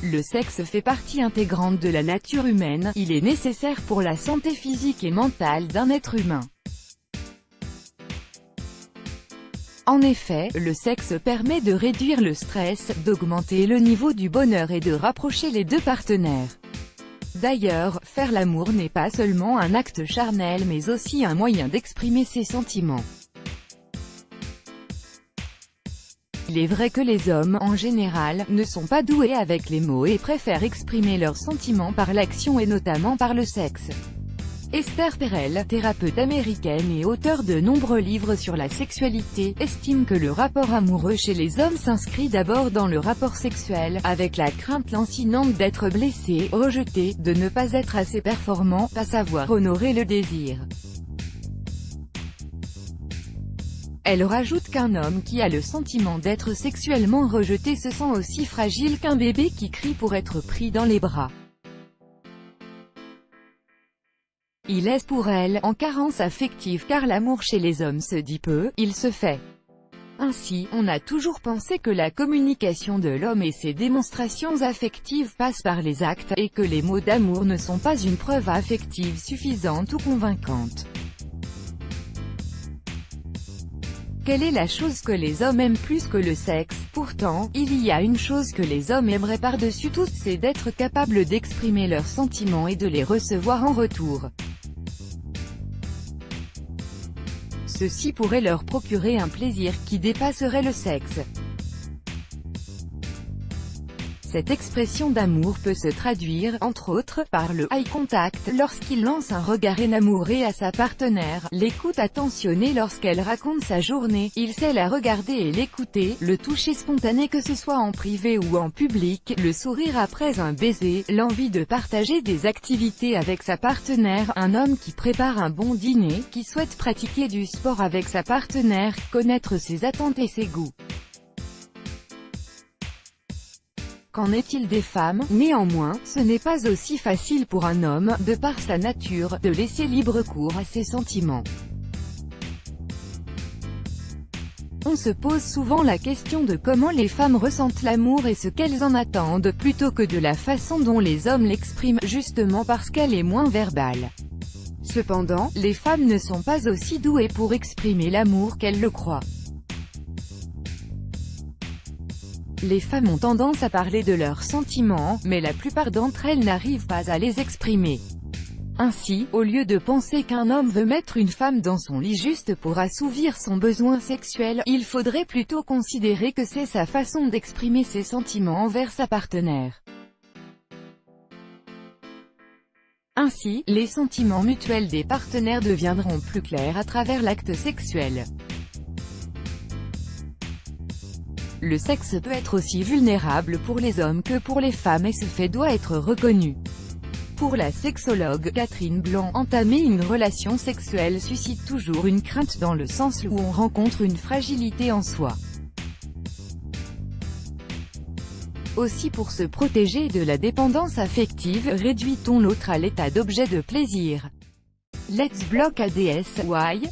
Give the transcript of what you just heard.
Le sexe fait partie intégrante de la nature humaine, il est nécessaire pour la santé physique et mentale d'un être humain. En effet, le sexe permet de réduire le stress, d'augmenter le niveau du bonheur et de rapprocher les deux partenaires. D'ailleurs, faire l'amour n'est pas seulement un acte charnel mais aussi un moyen d'exprimer ses sentiments. Il est vrai que les hommes, en général, ne sont pas doués avec les mots et préfèrent exprimer leurs sentiments par l'action et notamment par le sexe. Esther Perel, thérapeute américaine et auteure de nombreux livres sur la sexualité, estime que le rapport amoureux chez les hommes s'inscrit d'abord dans le rapport sexuel, avec la crainte lancinante d'être blessé, rejeté, de ne pas être assez performant, pas savoir honorer le désir. Elle rajoute qu'un homme qui a le sentiment d'être sexuellement rejeté se sent aussi fragile qu'un bébé qui crie pour être pris dans les bras. Il est pour elle en carence affective car l'amour chez les hommes se dit peu, il se fait. Ainsi, on a toujours pensé que la communication de l'homme et ses démonstrations affectives passent par les actes, et que les mots d'amour ne sont pas une preuve affective suffisante ou convaincante. Quelle est la chose que les hommes aiment plus que le sexe? Pourtant, il y a une chose que les hommes aimeraient par-dessus tout, c'est d'être capables d'exprimer leurs sentiments et de les recevoir en retour. Ceci pourrait leur procurer un plaisir qui dépasserait le sexe. Cette expression d'amour peut se traduire, entre autres, par le « eye contact » lorsqu'il lance un regard enamouré à sa partenaire, l'écoute attentionnée lorsqu'elle raconte sa journée, il sait la regarder et l'écouter, le toucher spontané que ce soit en privé ou en public, le sourire après un baiser, l'envie de partager des activités avec sa partenaire, un homme qui prépare un bon dîner, qui souhaite pratiquer du sport avec sa partenaire, connaître ses attentes et ses goûts. Qu'en est-il des femmes? Néanmoins, ce n'est pas aussi facile pour un homme, de par sa nature, de laisser libre cours à ses sentiments. On se pose souvent la question de comment les femmes ressentent l'amour et ce qu'elles en attendent, plutôt que de la façon dont les hommes l'expriment, justement parce qu'elle est moins verbale. Cependant, les femmes ne sont pas aussi douées pour exprimer l'amour qu'elles le croient. Les femmes ont tendance à parler de leurs sentiments, mais la plupart d'entre elles n'arrivent pas à les exprimer. Ainsi, au lieu de penser qu'un homme veut mettre une femme dans son lit juste pour assouvir son besoin sexuel, il faudrait plutôt considérer que c'est sa façon d'exprimer ses sentiments envers sa partenaire. Ainsi, les sentiments mutuels des partenaires deviendront plus clairs à travers l'acte sexuel. Le sexe peut être aussi vulnérable pour les hommes que pour les femmes et ce fait doit être reconnu. Pour la sexologue Catherine Blanc, entamer une relation sexuelle suscite toujours une crainte dans le sens où on rencontre une fragilité en soi. Aussi pour se protéger de la dépendance affective, réduit-on l'autre à l'état d'objet de plaisir. Let's block ADS, why?